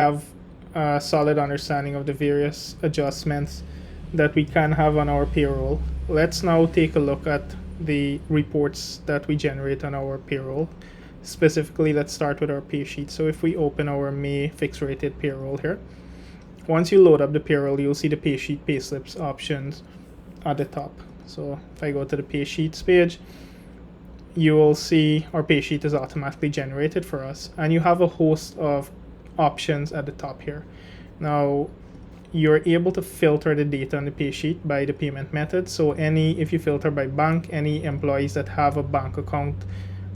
have a solid understanding of the various adjustments that we can have on our payroll. Let's now take a look at the reports that we generate on our payroll. Specifically, let's start with our pay sheet. So if we open our May fixed rated payroll here, once you load up the payroll, you'll see the pay sheet pay slips options at the top. So if I go to the pay sheets page, you will see our pay sheet is automatically generated for us, and you have a host of options at the top here. Now you're able to filter the data on the pay sheet by the payment method. So if you filter by bank, any employees that have a bank account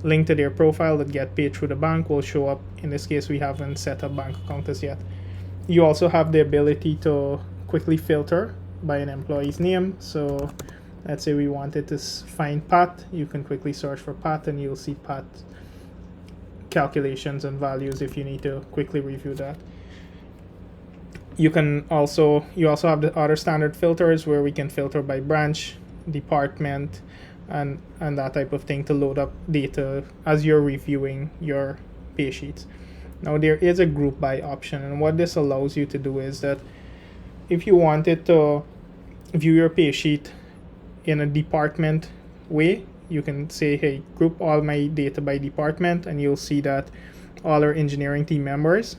linked to their profile that get paid through the bank will show up. In this case, we haven't set up bank account as yet. You also have the ability to quickly filter by an employee's name. So let's say we wanted to find Pat, you can quickly search for Pat and you'll see Pat calculations and values if you need to quickly review that. You also have the other standard filters where we can filter by branch, department, and that type of thing to load up data as you're reviewing your pay sheets. Now there is a group by option, and what this allows you to do is that if you wanted to view your pay sheet in a department way, you can say, hey, group all my data by department, and you'll see that all our engineering team members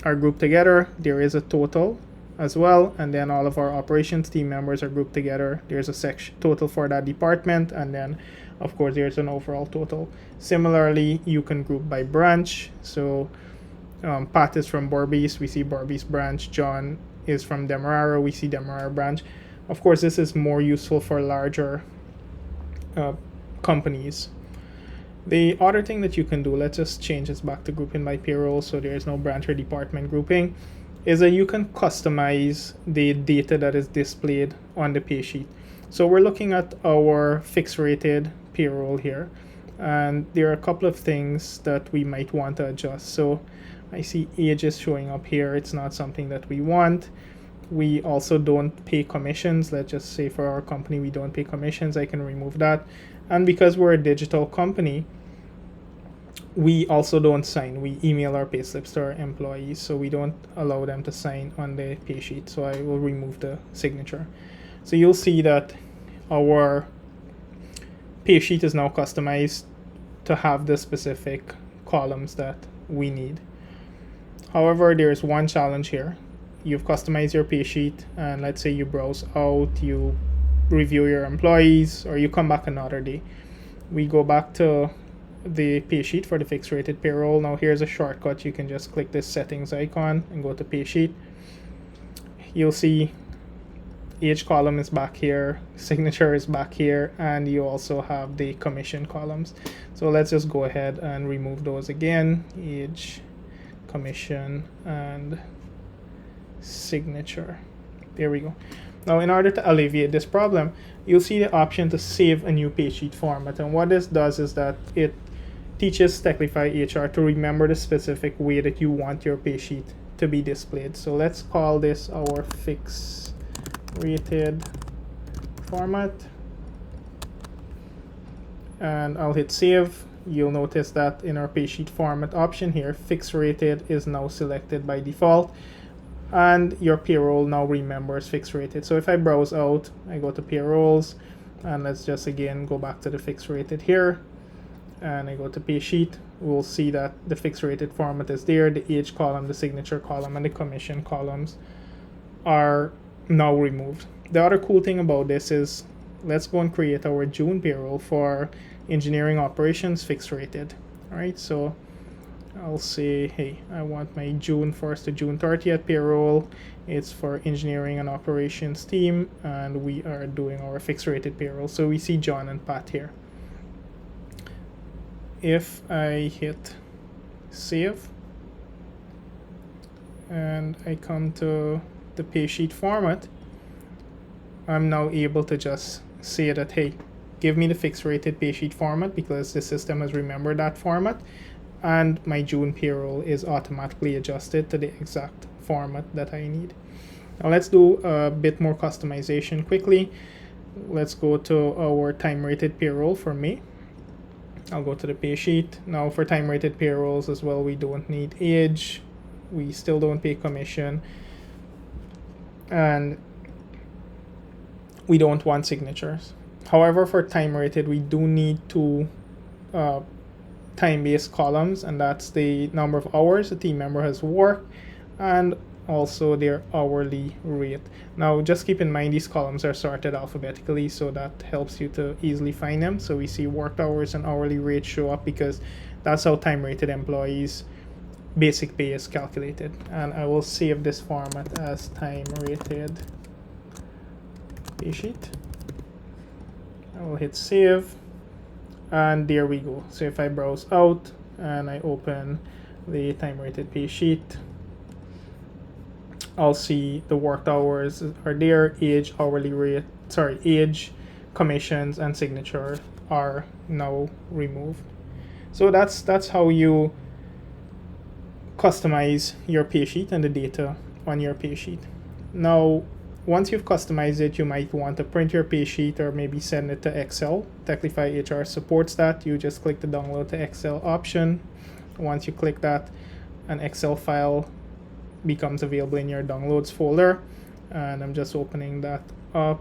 are grouped together. There is a total as well, and then all of our operations team members are grouped together. There's a section total for that department, and then of course there's an overall total. Similarly, you can group by branch. So Pat is from Barbies, we see Barbies branch. John is from Demerara, we see Demerara branch. Of course, this is more useful for larger companies. The other thing that you can do, let's just change this back to grouping by payroll so there's no branch or department grouping, is that you can customize the data that is displayed on the pay sheet. So we're looking at our fixed rated payroll here, and there are a couple of things that we might want to adjust. So I see age is showing up here. It's not something that we want. We also don't pay commissions. Let's just say for our company we don't pay commissions. I can remove that. And because we're a digital company, we also don't sign. We email our pay slips to our employees, so we don't allow them to sign on the pay sheet. So I will remove the signature. So you'll see that our pay sheet is now customized to have the specific columns that we need. However, there's one challenge here. You've customized your pay sheet, and let's say you browse out, you review your employees, or you come back another day. We go back to the pay sheet for the fixed rated payroll. Now here's a shortcut. You can just click this settings icon and go to pay sheet. You'll see age column is back here, signature is back here, and you also have the commission columns. So let's just go ahead and remove those again. Age, commission, and signature. There we go. Now in order to alleviate this problem, you'll see the option to save a new pay sheet format, and what this does is that it teaches Techlify HR to remember the specific way that you want your pay sheet to be displayed. So let's call this our fixed rated format, and I'll hit save. You'll notice that in our pay sheet format option here, fixed rated is now selected by default, and your payroll now remembers fixed rated. So if I browse out, I go to payrolls, and let's just again go back to the fixed rated here, and I go to pay sheet. We'll see that the fixed rated format is there. The age column, the signature column, and the commission columns are now removed. The other cool thing about this is, let's go and create our June payroll for engineering operations fixed rated. All right, so I'll say, hey, I want my June 1st to June 30th payroll. It's for engineering and operations team, and we are doing our fixed rated payroll. So we see John and Pat here. If I hit save and I come to the pay sheet format, I'm now able to just say that, hey, give me the fixed rated pay sheet format, because the system has remembered that format, and my June payroll is automatically adjusted to the exact format that I need. Now let's do a bit more customization quickly. Let's go to our time rated payroll for May. I'll go to the pay sheet. Now for time rated payrolls as well, we don't need age. we still don't pay commission, and we don't want signatures. However, for time rated, we do need two time-based columns, and that's the number of hours a team member has worked and also their hourly rate. Now just keep in mind these columns are sorted alphabetically, so that helps you to easily find them. So we see worked hours and hourly rate show up because that's how time rated employees basic pay is calculated. And I will save this format as time rated paysheet. I will hit save, and there we go. So if I browse out and I open the time rated paysheet, I'll see the worked hours are there, age, hourly rate, age, commissions, and signature are now removed. So that's how you customize your paysheet and the data on your paysheet. Now, once you've customized it, you might want to print your paysheet or maybe send it to Excel. Techlify HR supports that. You just click the download to Excel option. Once you click that, an Excel file becomes available in your downloads folder, and I'm just opening that up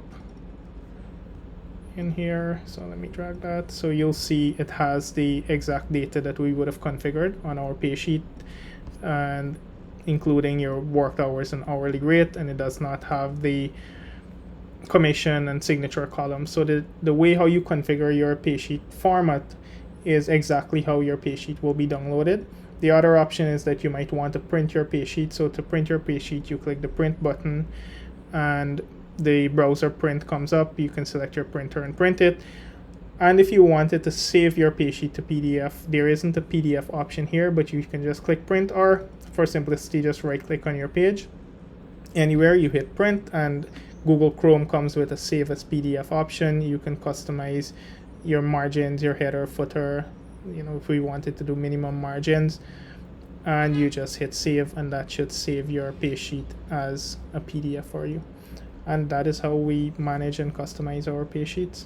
in here. So let me drag that. So you'll see it has the exact data that we would have configured on our paysheet, and including your worked hours and hourly rate, and it does not have the commission and signature columns. So the way how you configure your paysheet format is exactly how your paysheet will be downloaded. The other option is that you might want to print your paysheet. So to print your paysheet, you click the print button and the browser print comes up. You can select your printer and print it. And if you wanted to save your paysheet to PDF, there isn't a PDF option here, but you can just click print, or for simplicity, just right click on your page. Anywhere you hit print, and Google Chrome comes with a save as PDF option. You can customize your margins, your header, footer, if we wanted to do minimum margins, and you just hit save, and that should save your paysheet as a PDF for you. And that is how we manage and customize our paysheets.